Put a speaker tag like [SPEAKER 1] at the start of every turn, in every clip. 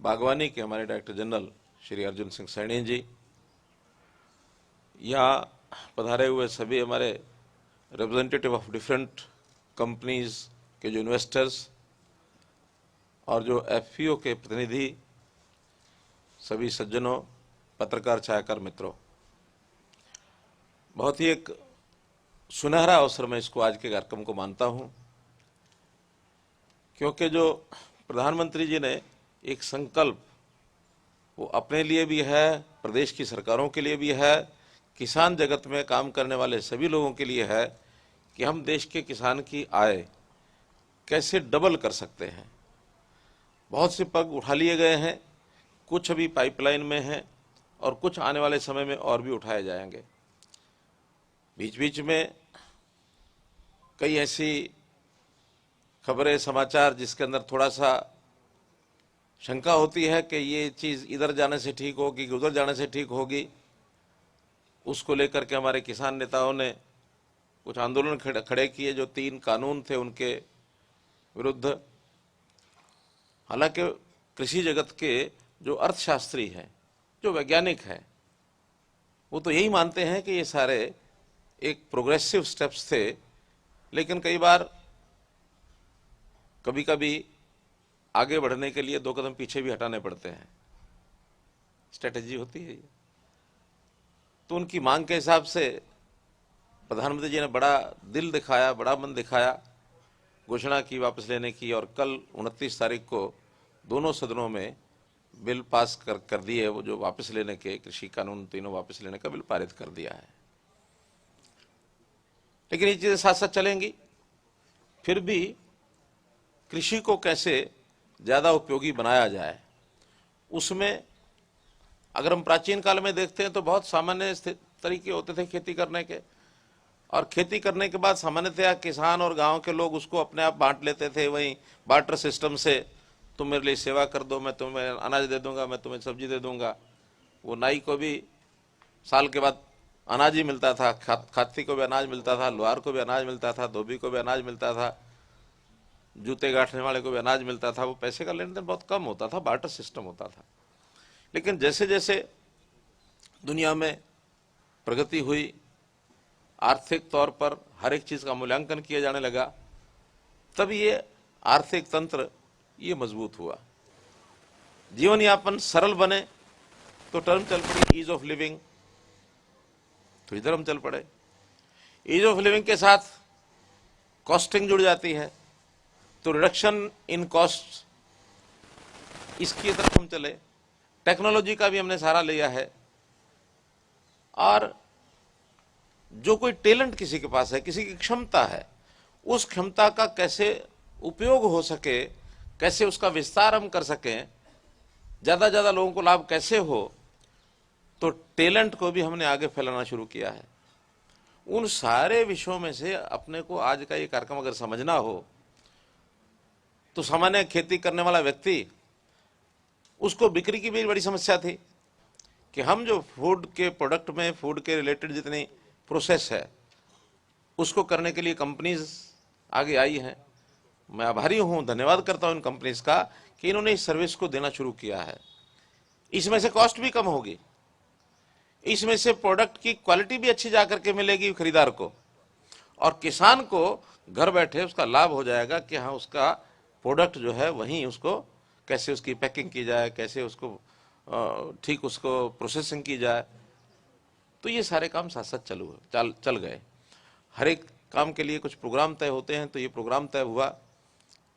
[SPEAKER 1] बागवानी के हमारे डायरेक्टर जनरल श्री अर्जुन सिंह सैनी जी, यहाँ पधारे हुए सभी हमारे रिप्रेजेंटेटिव ऑफ डिफरेंट कंपनीज के जो इन्वेस्टर्स और जो एफपीओ के प्रतिनिधि, सभी सज्जनों, पत्रकार, छायाकार मित्रों, बहुत ही एक सुनहरा अवसर मैं इसको आज के कार्यक्रम को मानता हूं, क्योंकि जो प्रधानमंत्री जी ने एक संकल्प वो अपने लिए भी है, प्रदेश की सरकारों के लिए भी है, किसान जगत में काम करने वाले सभी लोगों के लिए है कि हम देश के किसान की आय कैसे डबल कर सकते हैं। बहुत से पग उठा लिए गए हैं, कुछ अभी पाइपलाइन में हैं और कुछ आने वाले समय में और भी उठाए जाएंगे। बीच बीच में कई ऐसी खबरें, समाचार जिसके अंदर थोड़ा सा शंका होती है कि ये चीज़ इधर जाने से ठीक होगी कि उधर जाने से ठीक होगी, उसको लेकर के हमारे किसान नेताओं ने कुछ आंदोलन खड़े किए। जो 3 कानून थे उनके विरुद्ध। हालांकि कृषि जगत के जो अर्थशास्त्री हैं, जो वैज्ञानिक हैं, वो तो यही मानते हैं कि ये सारे एक प्रोग्रेसिव स्टेप्स थे, लेकिन कई बार कभी कभी आगे बढ़ने के लिए 2 कदम पीछे भी हटाने पड़ते हैं, स्ट्रेटेजी होती है ये। तो उनकी मांग के हिसाब से प्रधानमंत्री जी ने बड़ा दिल दिखाया, बड़ा मन दिखाया, घोषणा की वापस लेने की, और कल 29 तारीख को दोनों सदनों में बिल पास कर दिए। वो जो वापस लेने के कृषि कानून तीनों वापस लेने का बिल पारित कर दिया है। लेकिन ये चीजें साथ साथ चलेंगी। फिर भी कृषि को कैसे ज्यादा उपयोगी बनाया जाए, उसमें अगर हम प्राचीन काल में देखते हैं तो बहुत सामान्य तरीके होते थे खेती करने के, और खेती करने के बाद सामान्यतया किसान और गांव के लोग उसको अपने आप बांट लेते थे। वहीं बार्टर सिस्टम से, तुम मेरे लिए सेवा कर दो, मैं तुम्हें अनाज दे दूंगा, मैं तुम्हें सब्जी दे दूंगा। वो नाई को भी साल के बाद अनाज ही मिलता था, खाती को भी अनाज मिलता था, लोहार को भी अनाज मिलता था, धोबी को भी अनाज मिलता था, जूते गांठने वाले को भी अनाज मिलता था। वो पैसे का लेन देन बहुत कम होता था, बार्टर सिस्टम होता था। लेकिन जैसे जैसे दुनिया में प्रगति हुई, आर्थिक तौर पर हर एक चीज का मूल्यांकन किया जाने लगा, तब ये आर्थिक तंत्र ये मजबूत हुआ, जीवन यापन सरल बने। तो टर्म चल पड़ी ईज ऑफ लिविंग, तो इधर हम चल पड़े। ईज ऑफ लिविंग के साथ कॉस्टिंग जुड़ जाती है, तो रिडक्शन इन कॉस्ट, इसकी तरफ हम चले। टेक्नोलॉजी का भी हमने सहारा लिया है, और जो कोई टैलेंट किसी के पास है, किसी की क्षमता है, उस क्षमता का कैसे उपयोग हो सके, कैसे उसका विस्तार हम कर सकें, ज्यादा ज्यादा लोगों को लाभ कैसे हो, तो टैलेंट को भी हमने आगे फैलाना शुरू किया है। उन सारे विषयों में से अपने को आज का ये कार्यक्रम अगर समझना हो, तो सामान्य खेती करने वाला व्यक्ति, उसको बिक्री की भी बड़ी समस्या थी कि हम जो फूड के प्रोडक्ट में, फूड के रिलेटेड जितनी प्रोसेस है, उसको करने के लिए कंपनीज आगे आई हैं। मैं आभारी हूं, धन्यवाद करता हूं इन कंपनीज का कि इन्होंने इस सर्विस को देना शुरू किया है। इसमें से कॉस्ट भी कम होगी, इसमें से प्रोडक्ट की क्वालिटी भी अच्छी जाकर के मिलेगी खरीदार को, और किसान को घर बैठे उसका लाभ हो जाएगा कि हाँ, उसका प्रोडक्ट जो है वहीं उसको कैसे उसकी पैकिंग की जाए, कैसे उसको ठीक उसको प्रोसेसिंग की जाए। तो ये सारे काम साथ साथ चल गए। हर एक काम के लिए कुछ प्रोग्राम तय होते हैं, तो ये प्रोग्राम तय हुआ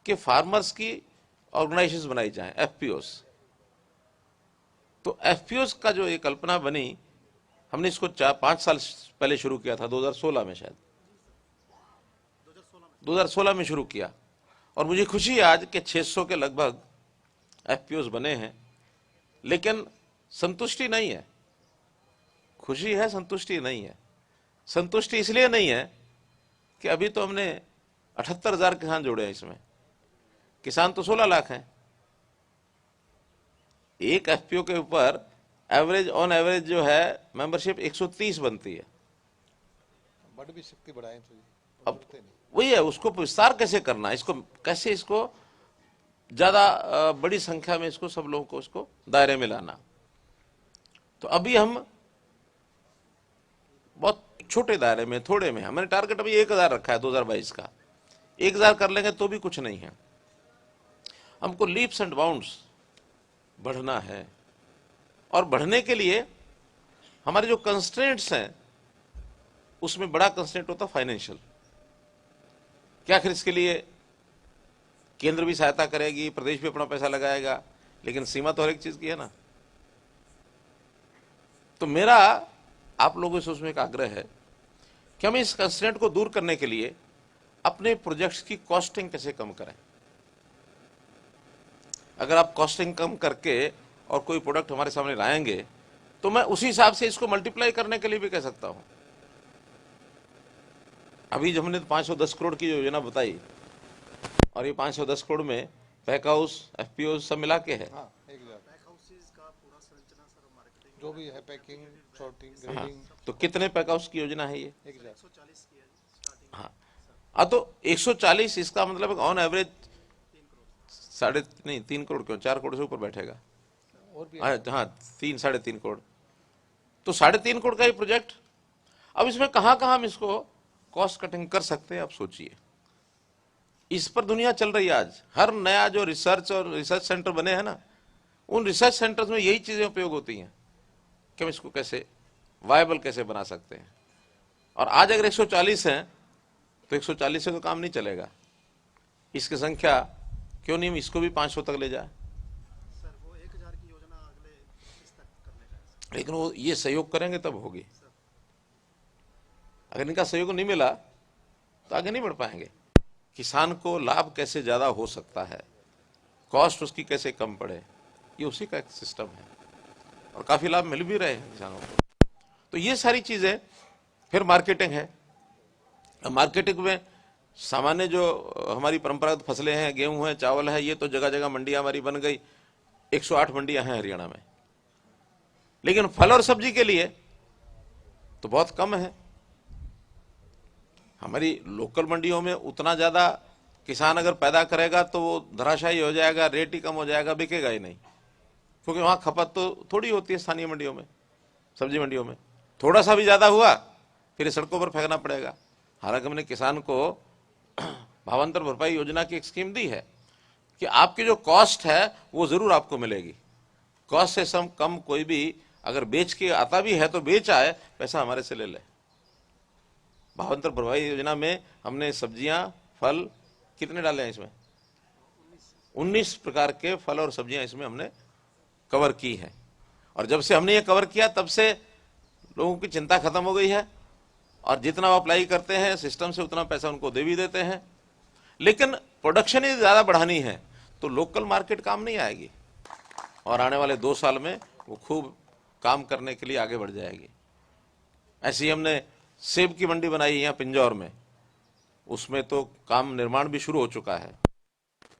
[SPEAKER 1] कि फार्मर्स की ऑर्गेनाइजेशंस बनाई जाएं, एफपीओस। तो एफपीओस का जो ये कल्पना बनी, हमने इसको 4-5 साल पहले शुरू किया था, 2016 में, शायद 2016 में शुरू किया। और मुझे खुशी है आज के 600 के लगभग एफपीओस बने हैं। लेकिन संतुष्टि नहीं है, खुशी है, संतुष्टि नहीं है। संतुष्टि इसलिए नहीं है कि अभी तो हमने 78,000 किसान जोड़े हैं इसमें, किसान तो 16 लाख हैं। एक एफपीओ के ऊपर ऑन एवरेज जो है मेंबरशिप 130 बनती है।
[SPEAKER 2] बढ़ भी सकती, बढ़ाएं तो
[SPEAKER 1] अब वही है, उसको विस्तार कैसे करना, इसको कैसे इसको ज़्यादा बड़ी संख्या में इसको सब लोगों को इसको दायरे में लाना। तो अभी हम बहुत छोटे दायरे में, थोड़े में, हमने टारगेट अभी 1000 रखा है 2022 का। 1000 कर लेंगे तो भी कुछ नहीं है। हमको लीप्स एंड बाउंड्स बढ़ना है, और बढ़ने के लिए हमारे जो कंस्ट्रेंट्स हैं उसमें बड़ा कंस्ट्रेंट होता फाइनेंशियल। क्या आखिर इसके लिए केंद्र भी सहायता करेगी, प्रदेश भी अपना पैसा लगाएगा, लेकिन सीमा तो हर एक चीज की है ना। तो मेरा आप लोगों से उसमें एक आग्रह है कि हम इस कंस्ट्रेंट को दूर करने के लिए अपने प्रोजेक्ट्स की कॉस्टिंग कैसे कम करें। अगर आप कॉस्टिंग कम करके और कोई प्रोडक्ट हमारे सामने लाएंगे तो मैं उसी हिसाब से इसको मल्टीप्लाई करने के लिए भी कह सकता हूं। अभी जब हमने 510 करोड़ की योजना बताई, और ये 510 करोड़ में पैक हाउस, एफपीओ सब मिला के है।
[SPEAKER 2] हाँ, एक हजार जो भी है, पैकिंग, सॉर्टिंग, ग्रेडिंग।
[SPEAKER 1] तो कितने पैक हाउस की योजना है ये?
[SPEAKER 2] 1040।
[SPEAKER 1] हाँ, तो 140, इसका मतलब ऑन एवरेज 3 करोड़ क्यों, 4 करोड़ से ऊपर बैठेगा।
[SPEAKER 2] और भी
[SPEAKER 1] हाँ, 3-3.5 करोड़। तो 3.5 करोड़ का ये प्रोजेक्ट। अब इसमें कहाँ कहाँ हम इसको कॉस्ट कटिंग कर सकते हैं, आप सोचिए। इस पर दुनिया चल रही है आज। हर नया जो रिसर्च और रिसर्च सेंटर बने हैं ना, उन रिसर्च सेंटर्स में यही चीजें उपयोग होती हैं कि हम इसको कैसे वायबल कैसे बना सकते हैं। और आज अगर 140 हैं तो 140 से तो काम नहीं चलेगा। इसकी संख्या क्यों नहीं इसको भी 500 तक ले जाए।
[SPEAKER 3] सर वो 1000 की योजना अगले किस तक करने का है?
[SPEAKER 1] लेकिन वो ये सहयोग करेंगे तब होगी। अगर इनका सहयोग नहीं मिला तो आगे नहीं बढ़ पाएंगे। किसान को लाभ कैसे ज्यादा हो सकता है, कॉस्ट उसकी कैसे कम पड़े, ये उसी का एक सिस्टम है, और काफी लाभ मिल भी रहे हैं किसानों को। तो ये सारी चीजें। फिर मार्केटिंग है। मार्केटिंग में सामान्य जो हमारी परंपरागत फसलें हैं, गेहूं है, चावल है, ये तो जगह जगह मंडियां हमारी बन गई। 108 मंडियां हैं हरियाणा में। लेकिन फल और सब्जी के लिए तो बहुत कम है। हमारी लोकल मंडियों में उतना ज्यादा किसान अगर पैदा करेगा तो वो धराशायी हो जाएगा, रेट ही कम हो जाएगा, बिकेगा ही नहीं। क्योंकि वहां खपत तो थोड़ी होती है स्थानीय मंडियों में, सब्जी मंडियों में। थोड़ा सा भी ज्यादा हुआ फिर सड़कों पर फेंकना पड़ेगा। हालांकि हमने किसान को भावांतर भरपाई योजना की एक स्कीम दी है कि आपकी जो कॉस्ट है वो जरूर आपको मिलेगी। कॉस्ट से कम कोई भी अगर बेच के आता भी है तो बेच आए, पैसा हमारे से ले ले। भावांतर भरपाई योजना में हमने सब्जियां, फल कितने डाले हैं इसमें? 19 प्रकार के फल और सब्जियां इसमें हमने कवर की है। और जब से हमने ये कवर किया तब से लोगों की चिंता खत्म हो गई है, और जितना वो अप्लाई करते हैं सिस्टम से उतना पैसा उनको दे भी देते हैं। लेकिन प्रोडक्शन ही ज्यादा बढ़ानी है तो लोकल मार्केट काम नहीं आएगी, और आने वाले 2 साल में वो खूब काम करने के लिए आगे बढ़ जाएगी। ऐसे ही हमने सेब की मंडी बनाई है यहाँ पिंजौर में, उसमें तो काम निर्माण भी शुरू हो चुका है।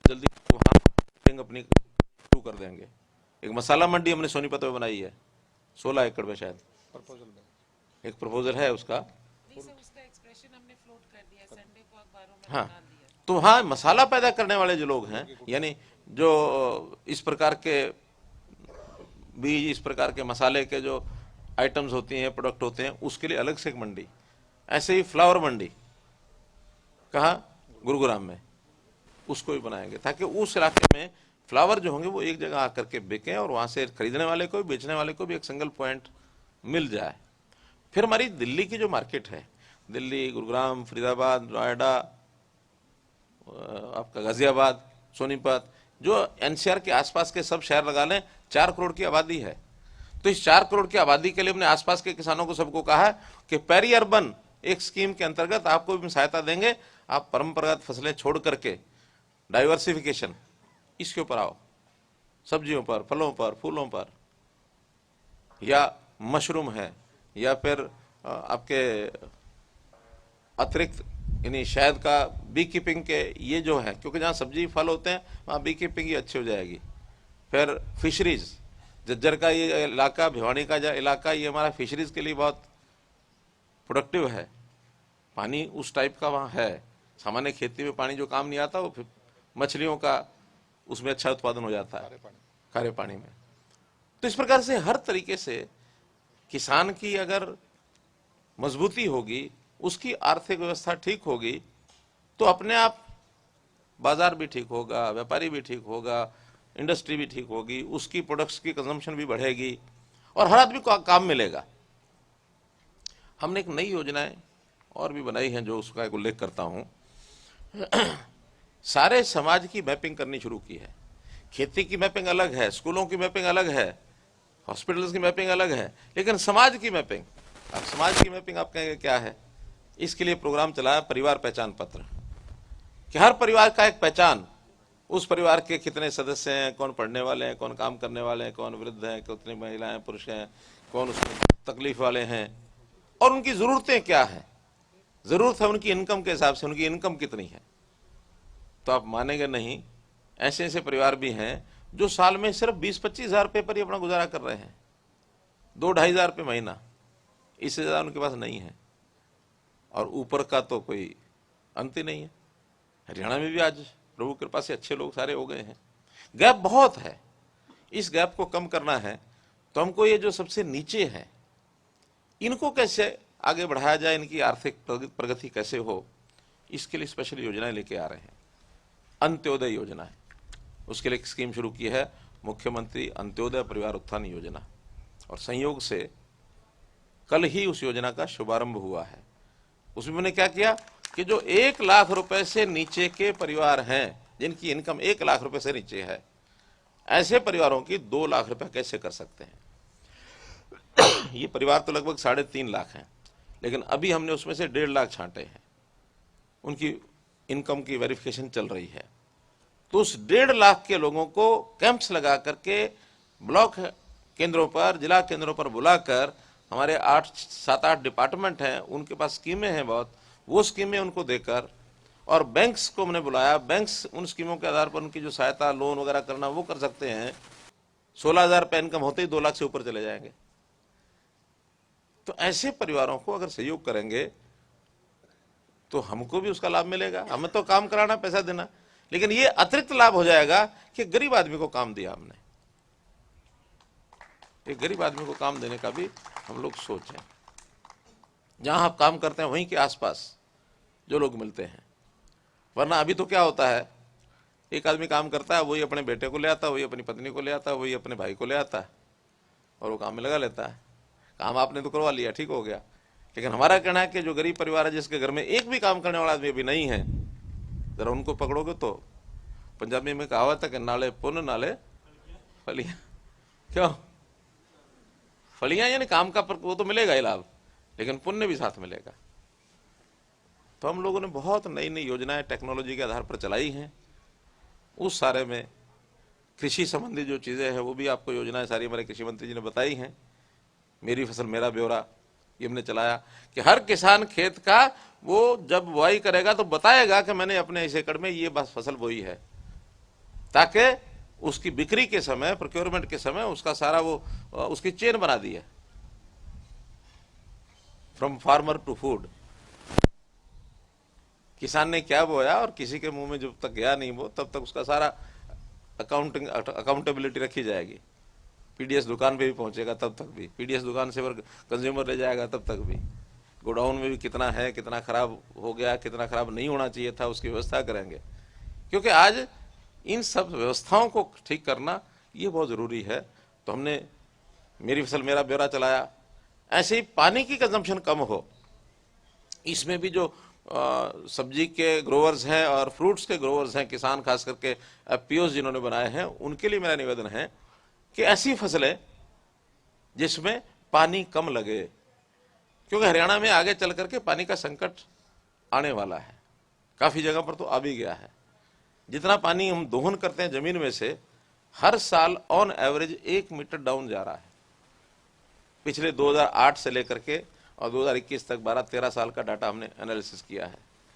[SPEAKER 1] जल्दी वहां अपनी शुरू कर देंगे। एक मसाला मंडी हमने सोनीपत में बनाई है 16 एकड़ में, शायद
[SPEAKER 2] प्रपोजल में
[SPEAKER 1] एक प्रपोजल है उसका।
[SPEAKER 4] उसका एक्सप्रेशन हमने फ्लोट कर दिया, संडे को अखबारों में
[SPEAKER 1] हाँ,
[SPEAKER 4] निकाल दिया।
[SPEAKER 1] तो हाँ, मसाला पैदा करने वाले जो लोग हैं, यानी जो इस प्रकार के बीज, इस प्रकार के मसाले के जो आइटम्स होती हैं, प्रोडक्ट होते हैं, उसके लिए अलग से एक मंडी। ऐसे ही फ्लावर मंडी कहाँ, गुरुग्राम में, उसको भी बनाएंगे ताकि उस इलाके में फ्लावर जो होंगे वो एक जगह आकर के बिकें, और वहां से खरीदने वाले को, बेचने वाले को भी एक सिंगल पॉइंट मिल जाए। फिर हमारी दिल्ली की जो मार्केट है, दिल्ली, गुरुग्राम, फरीदाबाद, नोएडा, आपका गाजियाबाद, सोनीपत, जो एनसीआर के आसपास के सब शहर लगा लें, 4 करोड़ की आबादी है। तो इस 4 करोड़ की आबादी के लिए हमने आसपास के किसानों को सबको कहा है कि पेरी अर्बन एक स्कीम के अंतर्गत आपको भी सहायता देंगे। आप परंपरागत फसलें छोड़ करके डाइवर्सिफिकेशन, इसके ऊपर आओ, सब्जियों पर, फलों पर, फूलों पर, या मशरूम है, या फिर आपके अतिरिक्त यानी शहद का बी कीपिंग के ये जो है, क्योंकि जहाँ सब्जी फल होते हैं वहाँ बी कीपिंग ही अच्छी हो जाएगी। फिर फिशरीज, झज्जर का ये इलाका, भिवानी का जो इलाका, ये हमारा फिशरीज के लिए बहुत प्रोडक्टिव है। पानी उस टाइप का वहाँ है, सामान्य खेती में पानी जो काम नहीं आता वो मछलियों का उसमें अच्छा उत्पादन हो जाता है
[SPEAKER 2] खारे पानी
[SPEAKER 1] खारे पानी में। तो इस प्रकार से हर तरीके से किसान की अगर मजबूती होगी, उसकी आर्थिक व्यवस्था ठीक होगी, तो अपने आप बाजार भी ठीक होगा, व्यापारी भी ठीक होगा, इंडस्ट्री भी ठीक होगी, उसकी प्रोडक्ट्स की कंजम्पशन भी बढ़ेगी और हर आदमी को काम मिलेगा। हमने एक नई योजनाएं और भी बनाई हैं जो उसका एक उल्लेख करता हूं। सारे समाज की मैपिंग करनी शुरू की है। खेती की मैपिंग अलग है, स्कूलों की मैपिंग अलग है, हॉस्पिटल्स की मैपिंग अलग है, लेकिन समाज की मैपिंग, अब समाज की मैपिंग आप कहेंगे क्या है? इसके लिए प्रोग्राम चलाया परिवार पहचान पत्र, कि हर परिवार का एक पहचान, उस परिवार के कितने सदस्य हैं, कौन पढ़ने वाले हैं, कौन काम करने वाले हैं, कौन वृद्ध हैं, कितनी महिलाएं पुरुष हैं, कौन उसमें तकलीफ वाले हैं और उनकी जरूरतें क्या हैं। जरूरत है उनकी इनकम के हिसाब से, उनकी इनकम कितनी है। तो आप मानेंगे नहीं, ऐसे ऐसे परिवार भी हैं जो साल में सिर्फ 20-25 हजार रुपये पर ही अपना गुजारा कर रहे हैं, 2-2.5 हजार रुपये महीना, इससे ज्यादा उनके पास नहीं है और ऊपर का तो कोई अंत ही नहीं है। हरियाणा में भी आज प्रभु की कृपा से अच्छे लोग सारे हो गए हैं। गैप बहुत है, इस गैप को कम करना है तो हमको ये जो सबसे नीचे हैं इनको कैसे आगे बढ़ाया जाए, इनकी आर्थिक प्रगति कैसे हो, इसके लिए स्पेशल योजनाएं लेके आ रहे हैं। अंत्योदय योजना है, उसके लिए एक स्कीम शुरू की है, मुख्यमंत्री अंत्योदय परिवार उत्थान योजना, और संयोग से कल ही उस योजना का शुभारंभ हुआ है। उसमें मैंने क्या किया कि जो 1 लाख रुपए से नीचे के परिवार हैं, जिनकी इनकम 1 लाख रुपए से नीचे है, ऐसे परिवारों की 2 लाख रुपए कैसे कर सकते हैं। ये परिवार तो लगभग 3.5 लाख हैं, लेकिन अभी हमने उसमें से 1.5 लाख छांटे हैं, उनकी इनकम की वेरिफिकेशन चल रही है। तो उस 1.5 लाख के लोगों को कैंप्स लगा करके ब्लॉक केंद्रों पर, जिला केंद्रों पर बुलाकर, हमारे 7-8 डिपार्टमेंट हैं, उनके पास स्कीमें हैं बहुत, वो स्कीमें उनको देकर, और बैंक्स को हमने बुलाया, बैंक्स उन स्कीमों के आधार पर उनकी जो सहायता, लोन वगैरह करना वो कर सकते हैं। 16,000 रुपये इनकम होते ही 2 लाख से ऊपर चले जाएंगे। तो ऐसे परिवारों को अगर सहयोग करेंगे तो हमको भी उसका लाभ मिलेगा। हमें तो काम कराना, पैसा देना, लेकिन ये अतिरिक्त लाभ हो जाएगा कि गरीब आदमी को काम दिया हमने। एक गरीब आदमी को काम देने का भी हम लोग सोचें। जहां आप काम करते हैं वहीं के आसपास जो लोग मिलते हैं, वरना अभी तो क्या होता है, एक आदमी काम करता है, वही अपने बेटे को ले आता है, वही अपनी पत्नी को ले आता है, वही अपने भाई को ले आता है और वो काम में लगा लेता है। काम आपने तो करवा लिया, ठीक हो गया, लेकिन हमारा कहना है कि जो गरीब परिवार है, जिसके घर में एक भी काम करने वाला आदमी अभी नहीं है, जरा उनको पकड़ोगे तो, पंजाबी में कहावत है कि नाले पुण्य नाले फलियां। क्यों? फलियां यानी काम का वो तो मिलेगा ही लाभ, लेकिन पुण्य भी साथ मिलेगा। तो हम लोगों ने बहुत नई नई योजनाएं टेक्नोलॉजी के आधार पर चलाई हैं। उस सारे में कृषि संबंधी जो चीज़ें हैं वो भी आपको योजनाएं सारी हमारे कृषि मंत्री जी ने बताई हैं। मेरी फसल मेरा ब्यौरा ये हमने चलाया कि हर किसान खेत का वो जब बुआई करेगा तो बताएगा कि मैंने अपने इस एकड़ में ये बस फसल बोई है, ताकि उसकी बिक्री के समय, प्रोक्योरमेंट के समय उसका सारा वो उसकी चेन बना दी है, फ्रॉम फार्मर टू फूड। किसान ने क्या बोया और किसी के मुंह में जब तक गया नहीं वो, तब तक उसका सारा अकाउंटेबिलिटी रखी जाएगी। पीडीएस दुकान पे भी पहुंचेगा तब तक भी, पीडीएस दुकान से कंज्यूमर ले जाएगा तब तक भी, गोडाउन में भी कितना है, कितना खराब हो गया, कितना खराब नहीं होना चाहिए था, उसकी व्यवस्था करेंगे। क्योंकि आज इन सब व्यवस्थाओं को ठीक करना ये बहुत ज़रूरी है। तो हमने मेरी फसल मेरा ब्यौरा चलाया। ऐसे ही पानी की कंजम्पशन कम हो, इसमें भी जो सब्जी के ग्रोवर्स हैं और फ्रूट्स के ग्रोवर्स हैं, किसान खास करके एफपीओज जिन्होंने बनाए हैं, उनके लिए मेरा निवेदन है कि ऐसी फसलें जिसमें पानी कम लगे, क्योंकि हरियाणा में आगे चल करके पानी का संकट आने वाला है, काफ़ी जगह पर तो आ भी गया है। जितना पानी हम दोहन करते हैं जमीन में से, हर साल ऑन एवरेज 1 मीटर डाउन जा रहा है। पिछले 2008 से लेकर के और 2021 तक 12-13 साल का डाटा हमने एनालिसिस किया है।